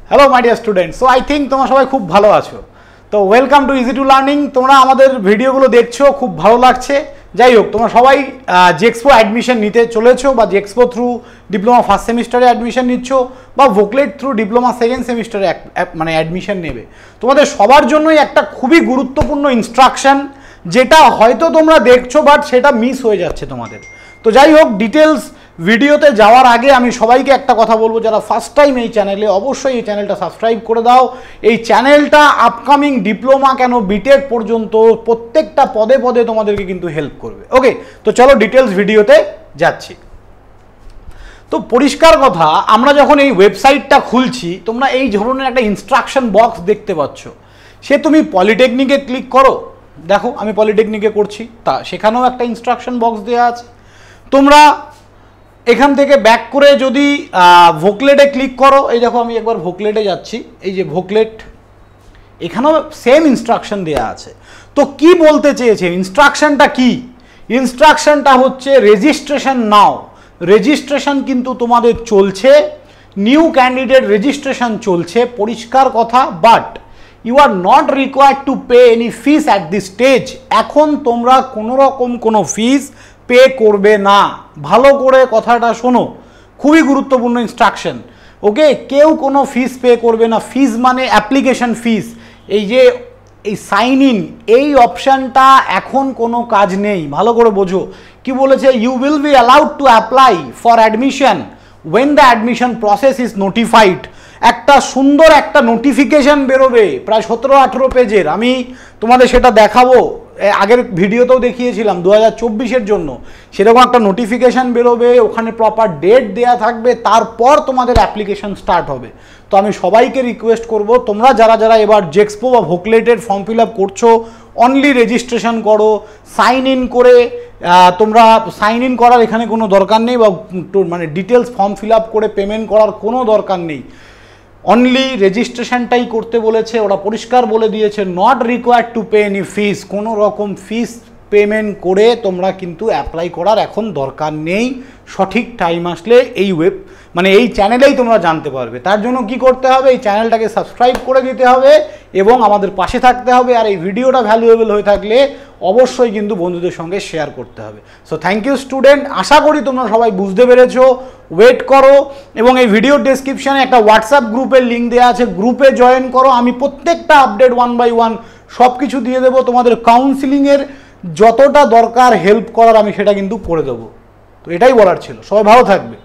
Hello my dear student. So I think তোমরা সবাই খুব ভালো আছো। তো welcome to easy to learning. তোমরা আমাদের ভিডিওগুলো দেখছো, খুব ভালো লাগছে। যাই হোক, তোমরা সবাই জেক্সপো অ্যাডমিশন নিতে চলেছো, বা জেক্সপো থ্রু ডিপ্লোমা ফার্স্ট সেমিস্টারে অ্যাডমিশন নিচ্ছ, বা ভোকলেট থ্রু ডিপ্লোমা সেকেন্ড সেমিস্টারে মানে অ্যাডমিশন নেবে। তোমাদের সবার জন্যই একটা খুবই গুরুত্বপূর্ণ ইনস্ট্রাকশন, যেটা হয়তো তোমরা দেখছো বাট সেটা মিস হয়ে যাচ্ছে তোমাদের। তো যাই হোক, ডিটেলস ভিডিওতে যাওয়ার আগে আমি সবাইকে একটা কথা বলবো, যারা ফার্স্ট টাইম এই চ্যানেলে, অবশ্যই এই চ্যানেলটা সাবস্ক্রাইব করে দাও। এই চ্যানেলটা আপকামিং ডিপ্লোমা কেন বিটেক পর্যন্ত প্রত্যেকটা পদে পদে তোমাদেরকে কিন্তু হেল্প করবে। ওকে, তো চলো ডিটেলস ভিডিওতে যাচ্ছি। তো পরিষ্কার কথা, আমরা যখন এই ওয়েবসাইটটা খুলছি, তোমরা এই ধরনের একটা ইনস্ট্রাকশন বক্স দেখতে পাচ্ছ। সে তুমি পলিটেকনিকে ক্লিক করো, দেখো আমি পলিটেকনিকে করছি, তা সেখানেও একটা ইনস্ট্রাকশন বক্স দেওয়া আছে। তোমরা এখান থেকে ব্যাক করে যদি ভোকলেটে ক্লিক করো, এই দেখো আমি একবার ভোকলেটে যাচ্ছি, এই যে ভোকলেট, এখানেও সেম ইনস্ট্রাকশন দেওয়া আছে। তো কি বলতে চেয়েছে, ইনস্ট্রাকশনটা কি? ইনস্ট্রাকশনটা হচ্ছে রেজিস্ট্রেশন নাও। রেজিস্ট্রেশন কিন্তু তোমাদের চলছে, নিউ ক্যান্ডিডেট রেজিস্ট্রেশন চলছে, পরিষ্কার কথা। But you are not required to pay any fees at this stage. এখন তোমরা কোনো রকম কোনো ফিস পে করবে না। ভালো করে কথাটা শোনো, খুবই গুরুত্বপূর্ণ ইনস্ট্রাকশন। ওকে, কেউ কোনো ফিস পে করবে না। ফিস মানে অ্যাপ্লিকেশন ফিস। এই যে এই সাইন ইন, এই অপশানটা এখন কোনো কাজ নেই, ভালো করে বোঝো। কি বলেছে? You will be allowed to apply for admission when the admission process is notified. একটা সুন্দর একটা নোটিফিকেশান বেরোবে, প্রায় 17-18 পেজের। আমি তোমাদের সেটা দেখাবো, আগের ভিডিওতেও দেখিয়েছিলাম 2024-এর জন্য। সেরকম একটা নোটিফিকেশান বেরোবে, ওখানে প্রপার ডেট দেয়া থাকবে, তারপর তোমাদের অ্যাপ্লিকেশন স্টার্ট হবে। তো আমি সবাইকে রিকোয়েস্ট করব, তোমরা যারা যারা এবার জেক্সপো বা ভোকলেটের ফর্ম ফিল আপ করছো, অনলি রেজিস্ট্রেশন করো। সাইন ইন করে তোমরা সাইন ইন করার এখানে কোনো দরকার নেই, বা মানে ডিটেলস ফর্ম ফিল আপ করে পেমেন্ট করার কোনো দরকার নেই। অনলি রেজিস্ট্রেশনটাই করতে বলেছে, ওরা পরিষ্কার বলে দিয়েছে, not required to pay any fees. কোনো রকম ফিস পেমেন্ট করে তোমরা কিন্তু অ্যাপ্লাই করার এখন দরকার নেই। সঠিক টাইম আসলে এই মানে এই চ্যানেলেই তোমরা জানতে পারবে। তার জন্য কি করতে হবে? এই চ্যানেলটাকে সাবস্ক্রাইব করে দিতে হবে এবং আমাদের পাশে থাকতে হবে। আর এই ভিডিওটা ভ্যালুয়েবল হয়ে থাকলে অবশ্যই কিন্তু বন্ধুদের সঙ্গে শেয়ার করতে হবে। সো থ্যাংক ইউ স্টুডেন্ট, আশা করি তোমরা সবাই বুঝতে পেরেছো। ওয়েট করো, এবং এই ভিডিওর ডেসক্রিপশানে একটা হোয়াটসঅ্যাপ গ্রুপের লিঙ্ক দেওয়া আছে, গ্রুপে জয়েন করো। আমি প্রত্যেকটা আপডেট 1 by 1 সব কিছু দিয়ে দেবো। তোমাদের কাউন্সিলিংয়ের যতটা দরকার হেল্প করার, আমি সেটা কিন্তু করে দেবো। তো এটাই বলার ছিল। সবাই ভালো থাকবে।